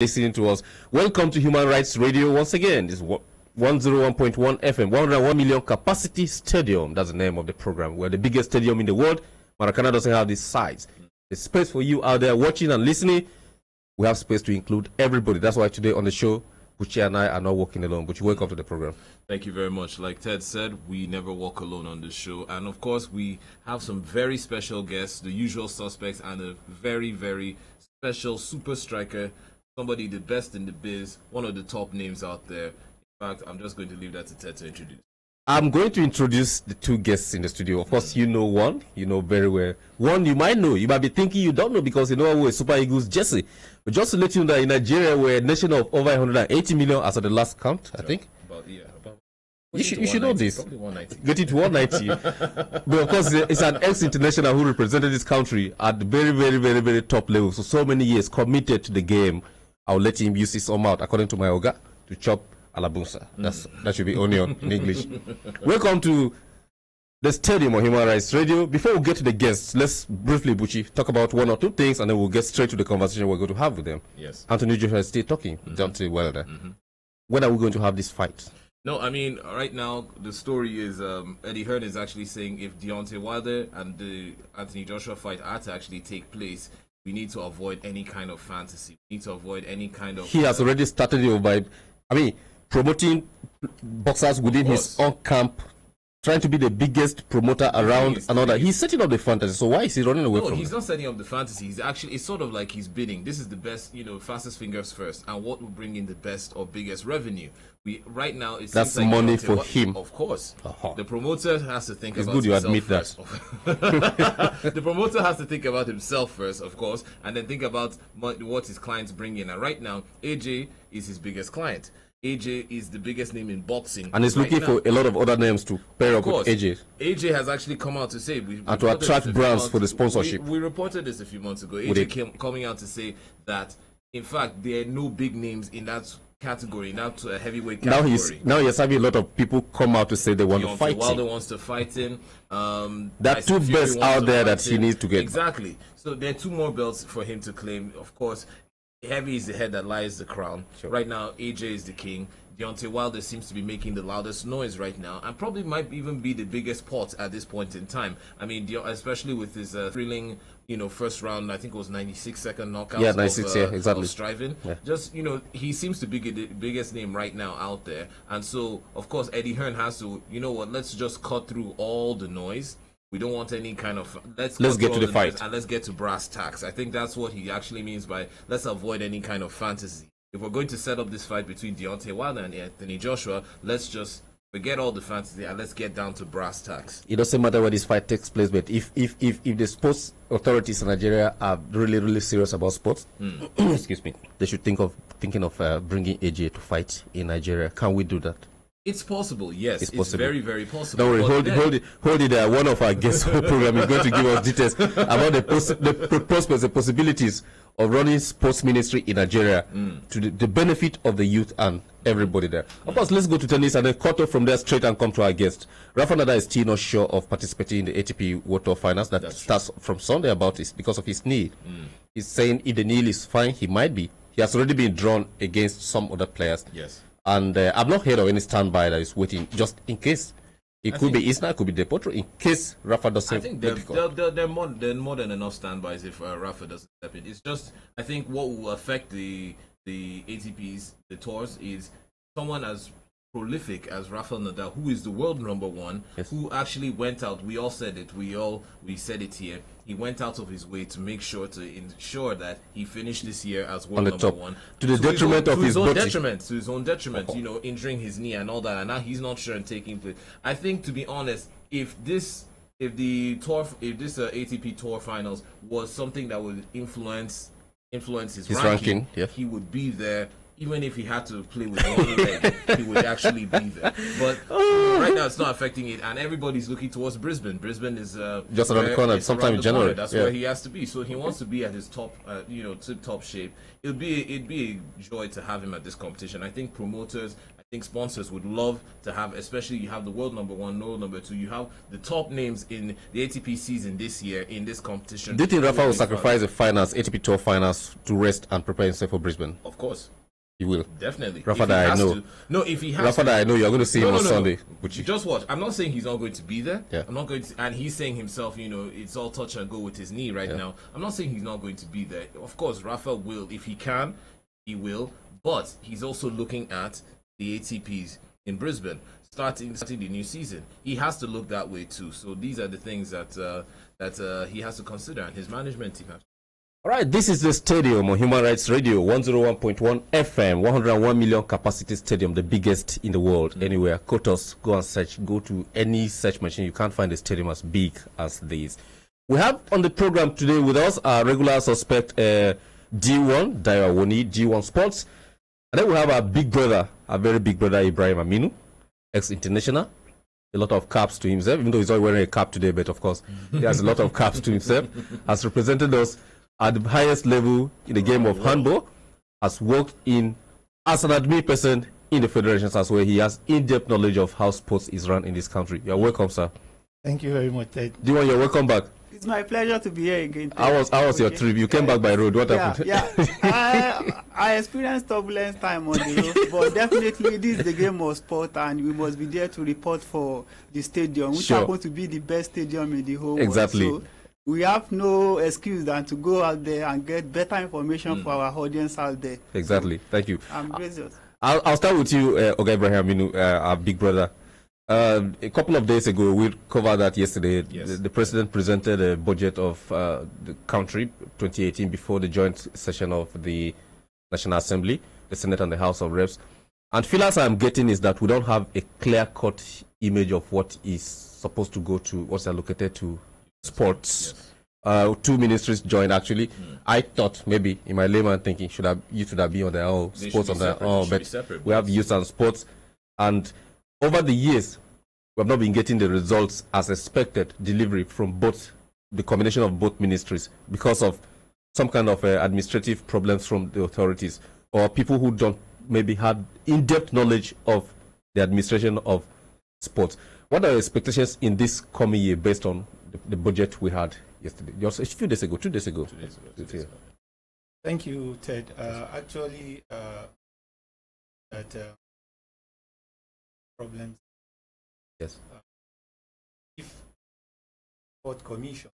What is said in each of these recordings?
listening to us. Welcome to Human Rights Radio once again. This is 101.1 FM, 101 million capacity stadium. That's the name of the program. We're the biggest stadium in the world. Maracana doesn't have this size. There's space for you out there watching and listening. We have space to include everybody. That's why today on the show, Buchi and I are not walking alone. Buchi, welcome to the program. Thank you very much. Like Ted said, we never walk alone on this show. And of course, we have some very special guests, the usual suspects, and a very, very special super striker, somebody the best in the biz, one of the top names out there. In fact, I'm just going to leave that to Ted to introduce. I'm going to introduce the two guests in the studio. Of course, you know one. You know very well. One you might know. You might be thinking you don't know because you know who is Super Eagles Jesse. But just to let you know that in Nigeria, we're a nation of over 180 million as of the last count, I think. You should know this. Get it to 190. But of course, it's an ex-international who represented this country at the very, very, very, very top level. So many years committed to the game. I'll let him use his own mouth, according to my Oga, to chop alabunsa. That should be onion in English. Welcome to the Stadium of Human Rights Radio. Before we get to the guests, let's briefly, Buchi, talk about one or two things, and then we'll get straight to the conversation we're going to have with them. Yes. Anthony Joshua is still talking. Deontay Wilder. When are we going to have this fight? No, I mean, right now, the story is Eddie Hearn is actually saying if Deontay Wilder and the Anthony Joshua fight are to actually take place, we need to avoid any kind of fantasy. We need to avoid any kind of... He has already started it by, promoting boxers within his own camp, trying to be the biggest promoter around and all that. He's setting up the fantasy, so why is he running away from it? No, he's not setting up the fantasy. He's actually, it's sort of like he's bidding. This is the best, fastest fingers first, and what will bring in the best or biggest revenue. Right now, it that's seems like money for him. Of course, the promoter has to think about good you himself admit first. That. The promoter has to think about himself first, of course, and then think about what his clients bring in. And right now, AJ is his biggest client. AJ is the biggest name in boxing, and he's looking for a lot of other names to pair up with AJ. AJ has actually come out to say, and to attract brands for the sponsorship. We reported this a few months ago. AJ came coming out to say that, in fact, there are no big names in that category, not to a heavyweight category. Now he's having a lot of people come out to say they want to fight him. Wilder wants to fight him. There are two belts out there that he needs to get. Exactly. So there are two more belts for him to claim. Of course, heavy is the head that lies the crown. Sure. Right now, AJ is the king. Deontay Wilder seems to be making the loudest noise right now, and probably might even be the biggest pot at this point in time. I mean, especially with his thrilling, first round, I think it was 96-second knockout. Yeah, 96, exactly. Of Striving. Yeah. Just, he seems to be the biggest name right now out there. And so, of course, Eddie Hearn has to, let's just cut through all the noise. We don't want any kind of... Let's get to the fight. And let's get to brass tacks. I think that's what he actually means by let's avoid any kind of fantasy. If we're going to set up this fight between Deontay Wilder and Anthony Joshua, let's just forget all the fantasy and let's get down to brass tacks. It doesn't matter where this fight takes place, but if the sports authorities in Nigeria are really, really serious about sports, excuse me, they should thinking of bringing AJ to fight in Nigeria. Can we do that? It's possible, yes. It's possible. Very, very possible. Don't worry, hold it. One of our guests on the program is going to give us details about the prospects, the possibilities of running sports ministry in Nigeria to the benefit of the youth and everybody there. Of course, let's go to tennis and then cut off from there straight and come to our guest. Rafa Nadal is still not sure of participating in the ATP World Tour Finals. That starts from Sunday about this because of his knee. He's saying if the knee is fine, he might be. He has already been drawn against some other players. Yes. And I've not heard of any standby that is waiting just in case. It could be Isna, it could be De Potro, in case Rafa doesn't. I think there are more than enough standbys if Rafa doesn't step in. It's just, I think what will affect the ATPs, the tours, is someone as prolific as Rafael Nadal, who is the world #1, who actually went out. We all said it. We said it here. He went out of his way to make sure to ensure that he finished this year as world #1, to the detriment of his own detriment, to his own detriment. Injuring his knee and all that, and now he's not sure and taking place. I think, to be honest, if this ATP Tour Finals was something that would influence his ranking, he would be there. Even if he had to play with one leg, he would actually be there. But right now, it's not affecting it, and everybody's looking towards Brisbane. Brisbane is just around the corner, sometime in January. That's where he has to be. So he wants to be at his top, tip-top shape. It'd be a joy to have him at this competition. I think promoters, I think sponsors would love to have, especially you have the world number one, world number two, you have the top names in the ATP season this year in this competition. Do you think Rafa will sacrifice the finals, ATP Tour finals, to rest and prepare himself for Brisbane? Of course. He will. Definitely. Rafa that I know. No, if he has Rafa that I know, you're going to see him on Sunday. Just watch. I'm not saying he's not going to be there. Yeah. I'm not going to, and he's saying himself, it's all touch and go with his knee right now. I'm not saying he's not going to be there. Of course, Rafa will. If he can, he will. But he's also looking at the ATPs in Brisbane, starting the new season. He has to look that way too. So these are the things that he has to consider, and his management team has. All right, this is the stadium on Human Rights Radio, 101.1 FM, 101 million capacity stadium, the biggest in the world. Anywhere, Kotos, go and search, go to any search machine. You can't find a stadium as big as this. We have on the program today with us our regular suspect, D1, Dayo Awoni, G1 Sports. And then we have our big brother, our very big brother, Ibrahim Aminu, ex-international. A lot of caps to himself, even though he's not wearing a cap today, but of course, he has a lot of caps to himself. Has represented us at the highest level in the game of handball, has worked as an admin person in the federations as well. He has in-depth knowledge of how sports is run in this country. You're welcome, sir. Thank you very much, Ted. D1, you're welcome back. It's my pleasure to be here again. How was your trip? You came back by road. What happened? I experienced turbulence time on the road, but definitely this is the game of sport, and we must be there to report for the stadium, which happens to be the best stadium in the whole world. Exactly. So we have no excuse than to go out there and get better information for our audience out there. Exactly. Thank you. I'm gracious. I'll start with you, Oga Ibrahim, our big brother. A couple of days ago, we covered that yesterday. Yes. The president presented a budget of the country 2018 before the joint session of the National Assembly, the Senate and the House of Reps. And feelers I'm getting is that we don't have a clear-cut image of what is supposed to go to, what's allocated to sports. Yes. Two ministries joined actually. I thought maybe in my layman thinking should have been on their own, sports on their own, but we have youth and sports, and over the years we have not been getting the results as expected delivery from both the combination of both ministries because of some kind of administrative problems from the authorities or people who don't maybe have in-depth knowledge of the administration of sports. What are your expectations in this coming year based on the budget we had yesterday? Just a few days ago, 2 days ago. 2 days ago. Thank you, Ted. Actually, that problems. Yes. If Sport Commission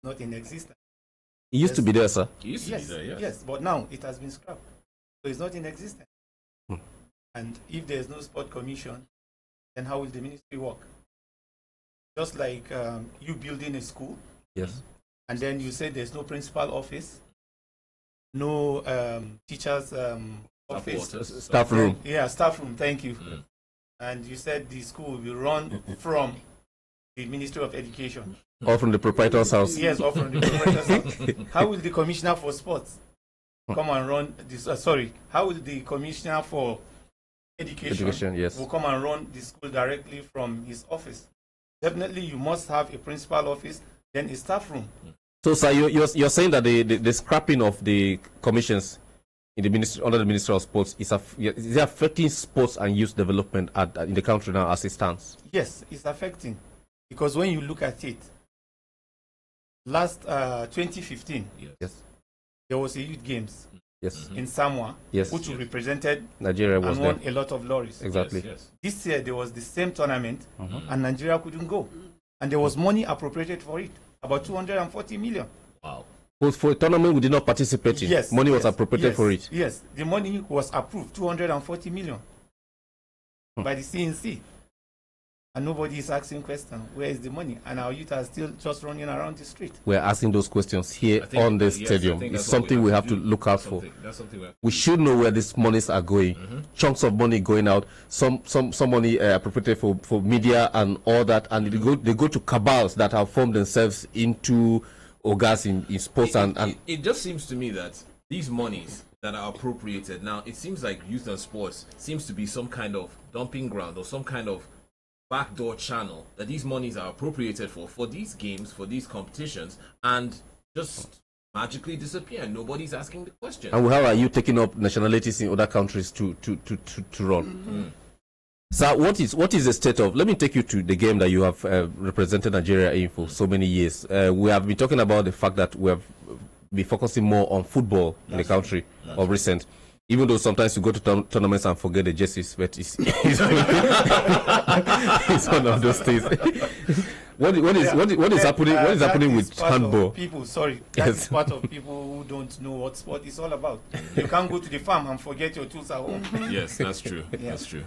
not in existence. It used to be there, sir. It used to be there, yes. Yes, but now it has been scrapped. So it's not in existence. And if there is no Sport Commission, then how will the ministry work? Just like you building a school. Yes. And then you say there's no principal office, no teachers office. Staff room. Yeah, staff room, thank you. And you said the school will be run from the Ministry of Education. Or from the proprietor's house. Yes, or from the proprietor's house. How will the Commissioner for Sports come and run this? How will the Commissioner for Education yes, will come and run the school directly from his office? Definitely, you must have a principal office, then a staff room. So, sir, you're saying that the scrapping of the commissions in the ministry under the Ministry of Sports is affecting sports and youth development in the country now as it stands? Yes, it's affecting, because when you look at it, last 2015, yes, there was a youth games. Yes. In Samoa, yes, which represented Nigeria was and won there. a lot of lorries. Exactly. Yes. This year there was the same tournament, and Nigeria couldn't go, and there was money appropriated for it, about 240 million. Wow. For a tournament we did not participate in. Yes. Money was appropriated for it. Yes, the money was approved, 240 million by the CNC. And nobody is asking questions, where is the money? And our youth are still just running around the street. We're asking those questions here on the stadium. It's something we have to look out for. That's something we should know where these monies are going. Chunks of money going out. Some money appropriated for media and all that. And they go to cabals that have formed themselves into ogas in sports. It just seems to me that these monies that are appropriated, now it seems like youth and sports seems to be some kind of dumping ground or some kind of backdoor channel that these monies are appropriated for these games, for these competitions, and just magically disappear. Nobody's asking the question. And how are you taking up nationalities in other countries to run? So what is the state of? Let me take you to the game that you have represented Nigeria in for so many years. We have been talking about the fact that we have been focusing more on football in the country of recent. Even though sometimes you go to tournaments and forget the jerseys, but it's it's one of those things. What is happening with handball? That is part of people who don't know what sport is all about. You can't go to the farm and forget your tools at home. Yes, that's true. That's true.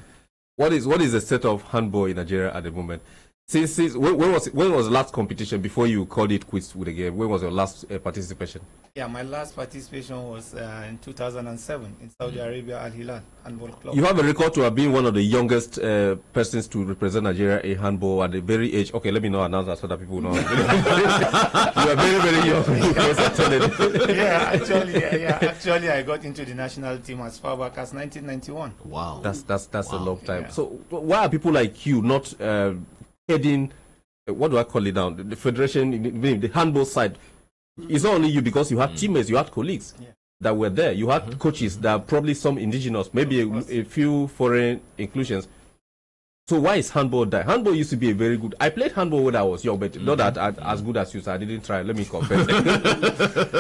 What is the state of handball in Nigeria at the moment? Since when was the last competition before you called it quits with the game? When was your last participation? Yeah, my last participation was in 2007 in Saudi Arabia, Al Hilal Handball Club. You have a record to have been one of the youngest persons to represent Nigeria in handball at the very age. Okay, let me not announce that so that people know. You are very, very young. Actually, I got into the national team as far back as 1991. Wow, that's a long time. Yeah. So why are people like you not heading? What do I call it now? The federation, the handball side. It's not only you, because you had teammates, you had colleagues that were there. You had coaches that are probably some indigenous, maybe a few foreign inclusions. So why is handball die? Handball used to be a very good. I played handball when I was young, but not as good as you. So I didn't try. Let me confess.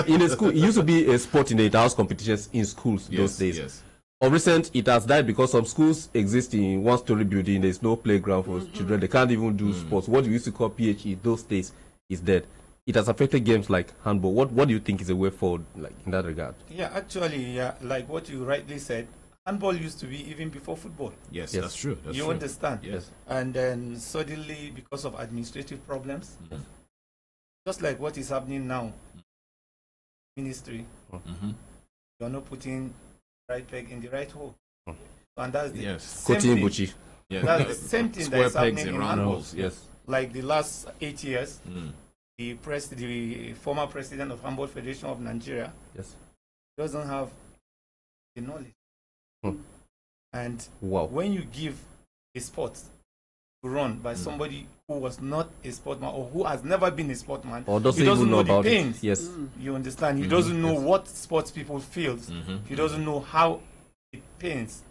In a school, it used to be a sport in the inter-house competitions in schools those days. Yes. Of recent, it has died because some schools exist in one-story building. There's no playground for children. They can't even do sports. What we used to call PHE those days is dead. It has affected games like handball. What do you think is a way forward, like in that regard? Yeah, actually, like what you rightly said, handball used to be even before football. Yes, that's true. That's you true. understand? Yes. And then suddenly, because of administrative problems, just like what is happening now, ministry, you're not putting the right peg in the right hole. And that's the same thing. That's the same thing that is happening in handball. Yes. Like the last 8 years, the former president of Handball Federation of Nigeria doesn't have the knowledge. And when you give a sport to run by somebody who was not a sportsman or who has never been a sportsman, or he doesn't know the pains. Yes. You understand? He doesn't know what sports people feel. He doesn't know how it pains.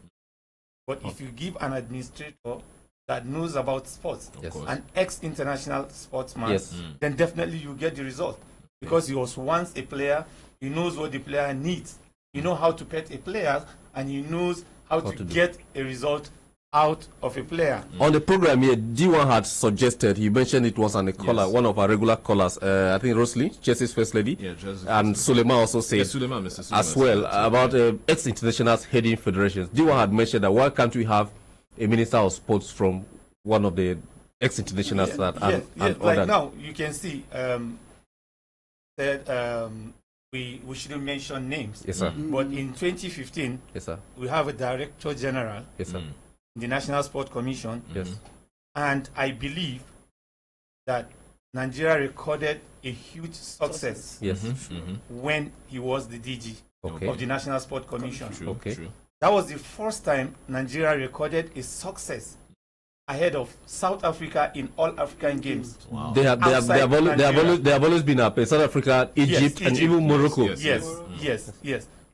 But if you give an administrator that knows about sports, an ex-international sportsman, then definitely you get the result. Because he was once a player, he knows what the player needs. He knows how to pet a player, and he knows how to get a result out of a player. On the program here, D1 had suggested, he mentioned it was on a caller, one of our regular callers, I think Rosalie, Chelsea's first lady, and Suleiman also said Mr. as well about ex-internationals heading federations. D1 had mentioned that why can't we have a minister of sports from one of the ex-internationals like now you can see that we shouldn't mention names. Yes, sir. But in 2015, we have a director general in the National Sport Commission. And I believe that Nigeria recorded a huge success when he was the DG of the National Sport Commission. True. That was the first time Nigeria recorded a success ahead of South Africa in all African games. Wow. They have always been up in South Africa, Egypt, and even Morocco. Yes.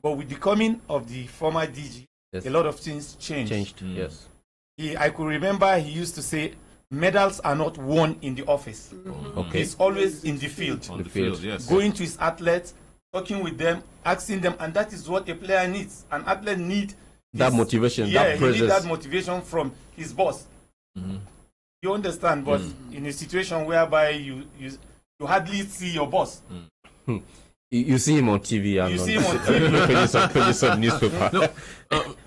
But with the coming of the former DG, a lot of things changed. Yes. I could remember he used to say, medals are not won in the office. He's always in the field. On the field, yes. Going to his athletes, talking with them, asking them, and that is what a player needs. An athlete needs that motivation, that presence. He needs that motivation from his boss. You understand? But in a situation whereby you hardly see your boss. You see him on TV. You see him on TV. Page some newspaper. No,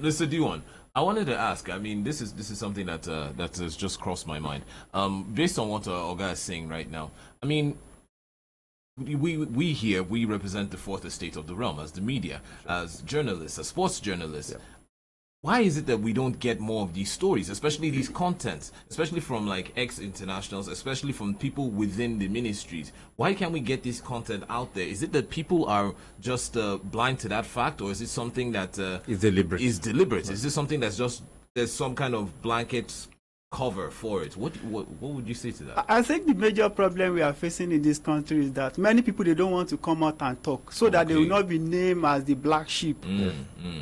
Mr. D1, I wanted to ask. I mean, this is something that has just crossed my mind. Based on what Oga is saying right now, I mean, we here, we represent the fourth estate of the realm as the media, as journalists, as sports journalists. Why is it that we don't get more of these stories, especially these contents, especially from like ex-internationals, especially from people within the ministries? Why can't we get this content out there? Is it that people are just blind to that fact, or is it something that is deliberate? Is deliberate? Is this something that's just there's some kind of blanket cover for it. What would you say to that? I think the major problem we are facing in this country is that many people, they don't want to come out and talk so that they will not be named as the black sheep.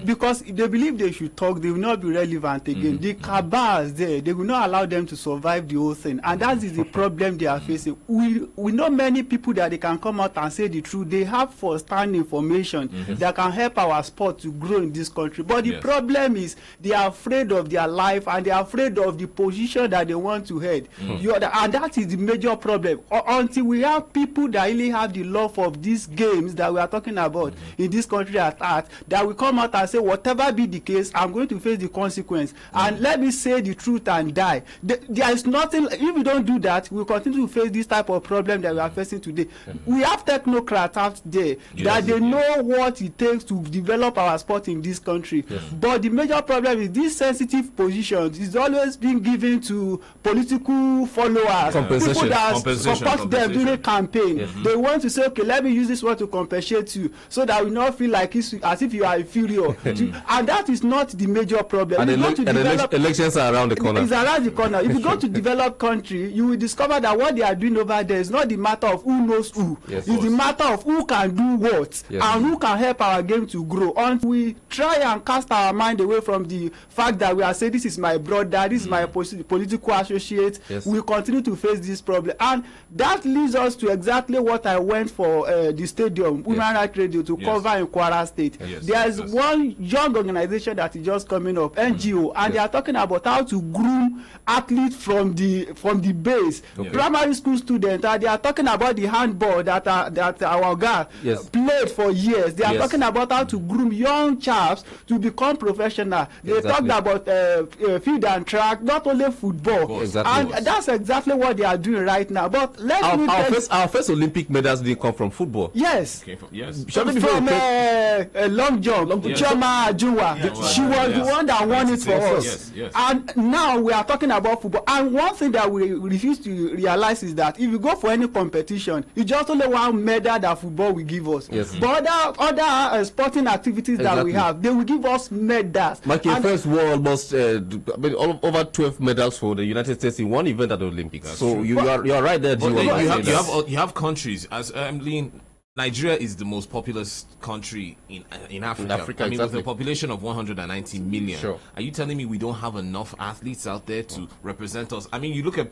Because if they believe they should talk, they will not be relevant again. The cabals there, they will not allow them to survive the whole thing, and that is the problem they are facing. We know many people that they can come out and say the truth. They have first-hand information that can help our sport to grow in this country, but the problem is they are afraid of their life, and they are afraid of the position that they want to head. And that is the major problem. Until we have people that really have the love of these games that we are talking about in this country at heart, that will come out and say, whatever be the case, I'm going to face the consequence, and let me say the truth and die. There is nothing. If we don't do that, we'll continue to face this type of problem that we are facing today. We have technocrats out there that they know what it takes to develop our sport in this country. But the major problem is these sensitive positions is always being given to political followers, people that support them during campaign. They want to say, okay, let me use this one to compensate you, so that we not feel like it's as if you are inferior. And that is not the major problem. And elections are around the corner. It's around the corner. If you go to developed country, you will discover that what they are doing over there is not the matter of who knows who. It's the matter of who can do what and who can help our game to grow. Until we try and cast our mind away from the fact that we are saying, this is my brother, this is my political associate, we continue to face this problem. And that leads us to exactly what I went for the stadium, Women Rights Radio, to cover in Kwara State. There is one young organization that is just coming up, NGO, and they are talking about how to groom athletes from the base. Primary school students, they are talking about the handball that our guy played for years. They are talking about how to groom young chaps to become professional. They talked about field and track, not only football. And that's exactly what they are doing right now. But our first Olympic medals didn't come from football. Yes. From long jump. Chioma Ajunwa. She was the one that won it for us. And now we are talking about football. And one thing that we refuse to realize is that if you go for any competition, it's just only one medal that football will give us. But other sporting activities that we have, they will give us medals. Marking first won almost over 12 medals for the United States in one event at the Olympics. So you are right there. You have countries as Nigeria is the most populous country in Africa. I mean, with a population of 190 million. Are you telling me we don't have enough athletes out there to represent us? I mean, you look at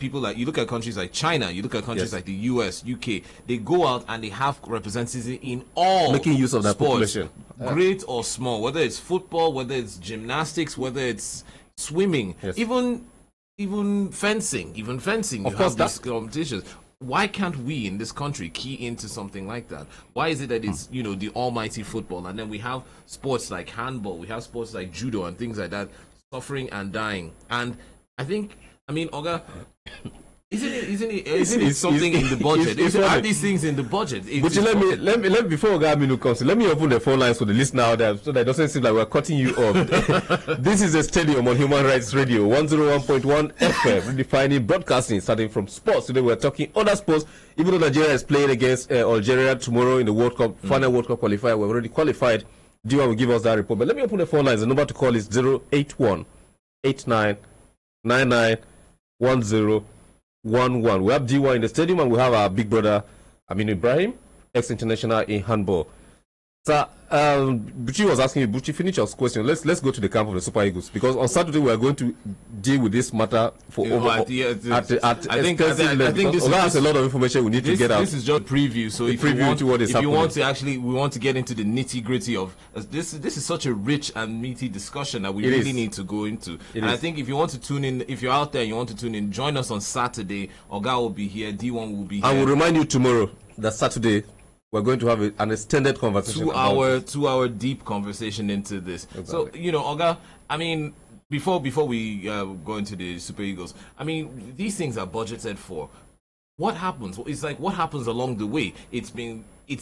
countries like China, you look at countries like the US, UK. They go out and they have representatives in all making use of that sports, population, great or small, whether it's football, whether it's gymnastics, whether it's swimming, even fencing. Of course, that's competitions. Why can't we in this country key into something like that? Why is it that it's the almighty football, and then we have sports like handball, we have sports like judo and things like that suffering and dying? And I think, Oga, isn't it something in the budget? Are these things in the budget? But let me before Oga Aminu comes, let me open the phone lines for the listener out there, so that it doesn't seem like we're cutting you off. This is a stadium on Human Rights Radio, 101.1 FM, redefining broadcasting, starting from sports. Today we're talking other sports. Even though Nigeria is playing against Algeria tomorrow in the World Cup, final World Cup qualifier, we're already qualified. D1 will give us that report. But let me open the phone lines. The number to call is 081 89 99 10 1-1. We have D1 in the stadium, and we have our big brother Aminu Ibrahim, ex-international in handball. Sir, Buchi was asking you, Buchi, finish your question. Let's go to the camp of the Super Eagles, because on Saturday we are going to deal with this matter for I think this has a lot of information we need to get out. This is just a preview, so if you want to actually, we want to get into the nitty-gritty of this is such a rich and meaty discussion that we really need to go into. And I think if you want to tune in, if you're out there and you want to tune in, join us on Saturday. Oga will be here, D1 will be here. I will remind you tomorrow that Saturday we're going to have an extended conversation. 2-hour deep conversation into this. Exactly. So, Oga, before we go into the Super Eagles, these things are budgeted for. What happens? It's like, what happens along the way? It's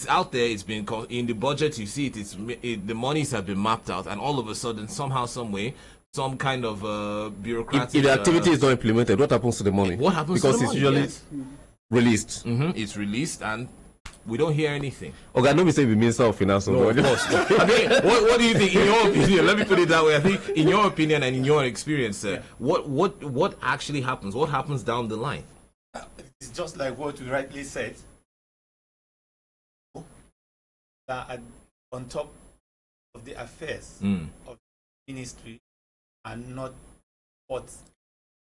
out there, it's been in the budget, you see the monies have been mapped out, and all of a sudden, somehow, some way, some kind of bureaucratic... If the activity is not implemented, what happens to the money? What happens to the money? Because it's usually released. It's released, and we don't hear anything. Okay, no, we say the Minister of Finance. No, of course. I mean, what do you think, in your opinion? Let me put it that way. I think, in your opinion and in your experience, what actually happens? What happens down the line? It's just like what you rightly said. That are on top of the affairs of the ministry and not sports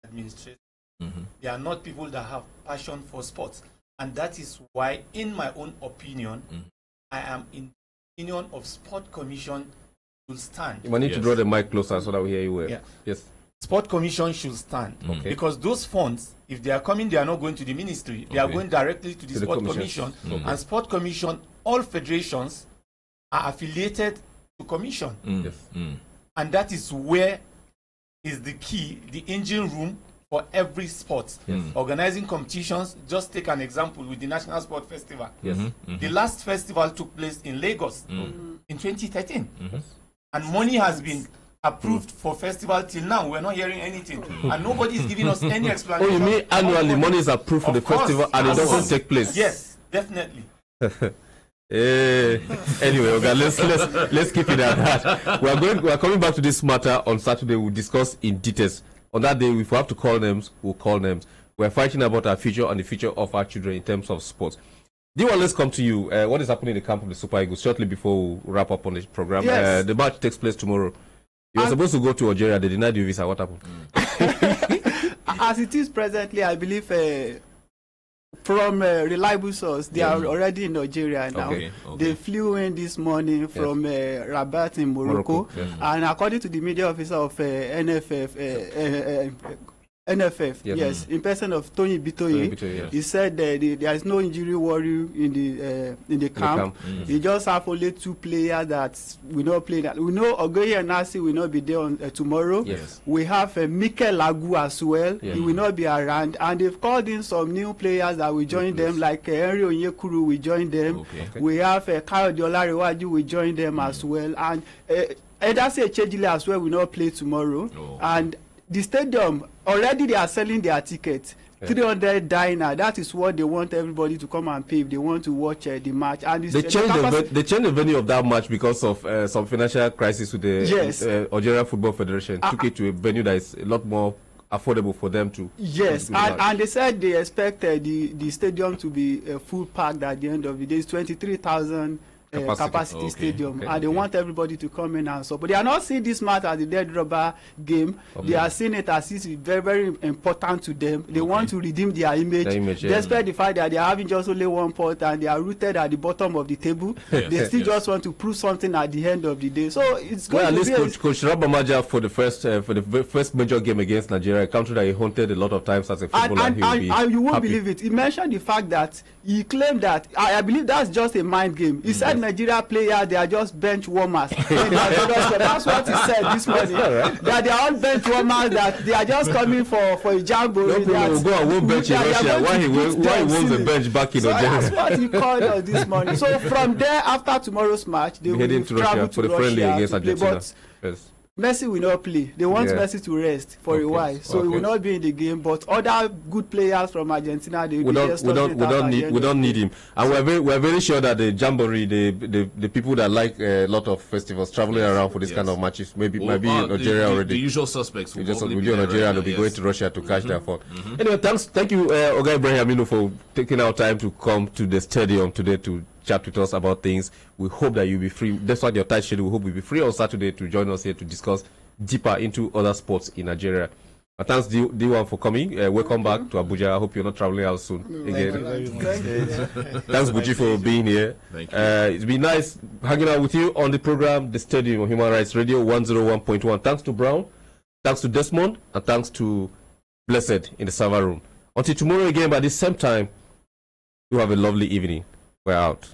administration. They are not people that have passion for sports. And that is why, in my own opinion, I am in the opinion of Sport Commission should stand. You need to draw the mic closer so that we hear you well. Yeah. Yes. Sport Commission should stand. Because those funds, if they are coming, they are not going to the ministry. They are going directly to the Sport Commission. And Sport Commission, all federations are affiliated to Commission. Yes. And that is where is the key, the engine room for every sport. Organizing competitions. Just take an example with the National Sport Festival. The last festival took place in Lagos in 2013. And money has been approved for festival till now. We're not hearing anything. And nobody is giving us any explanation. Oh, you mean annually money is approved for the festival and it doesn't take place? Yes, definitely. Anyway, okay, let's keep it at that. We are coming back to this matter on Saturday. We'll discuss in details. On that day, if we have to call names, we'll call names. We're fighting about our future and the future of our children in terms of sports. D1, let's come to you. What is happening in the camp of the Super Eagles? Shortly before we wrap up on the program, Yes. the match takes place tomorrow. You were supposed to go to Algeria. They denied you visa. What happened? As it is presently, I believe from reliable source, they are already in Nigeria now. They flew in this morning from Rabat in Morocco. And according to the media officer of NFF, in person of Tony Bitoye, he said that there is no injury worry in the camp. They just have only 2 players that will not play. That we know Ogoye and Nasi will not be there on tomorrow. We have Mikel Lagu as well. He will not be around, and they've called in some new players that will join them, like Henry Onyekuru will join them. We have Kayode Olarewaju will join them as well, and Edase Echejile as well will not play tomorrow. And the stadium, already they are selling their tickets. 300 diner. That is what they want everybody to come and pay if they want to watch the match. And they changed the venue of that match because of some financial crisis with the Algeria Football Federation. Took it to a venue that is a lot more affordable for them to. And they said they expect the stadium to be full packed at the end of the day. It's 23,000 capacity stadium, and they want everybody to come in and support. They are not seeing this match as a dead rubber game. They are seeing it as it's very, very important to them. They want to redeem their image, despite the fact that they are having just only 1 point and they are rooted at the bottom of the table. They still just want to prove something at the end of the day. So it's going at to least Coach Rabamaja for the first major game against Nigeria, a country that he haunted a lot of times as a footballer. And you won't believe it. He mentioned the fact that he claimed that I believe that's just a mind game. He said Nigeria players, they are just bench warmers. That's what he said this morning. That they are all bench warmers, that they are just coming for a jamboree. No people will go and won't bench in Russia. Why he wants the bench back in Algeria? That's what he called us this morning. So from there, after tomorrow's match, they will travel to for the friendly against Argentina. Messi will not play. They want Messi to rest for a while, so he will not be in the game. But other good players from Argentina, they will we don't need him. And we're very sure that the jamboree, the people that like a lot of festivals traveling around for this kind of matches, might be in Algeria already. The usual suspects will be in Algeria. They'll be going to Russia to catch their fun. Anyway, thank you, Oga Ibrahim, for taking our time to come to the stadium today to chat with us about things. We hope that you'll be free. That's why your tight schedule. We hope you'll be free on Saturday to join us here to discuss deeper into other sports in Nigeria. Thanks, D1, for coming. Welcome back to Abuja. I hope you're not traveling out soon again. Thanks, Buji, for being here. It's been nice hanging out with you on the program, The Stadium of Human Rights Radio 101.1. Thanks to Brown, thanks to Desmond, and thanks to Blessed in the server room. Until tomorrow again by the same time, you have a lovely evening. We're out.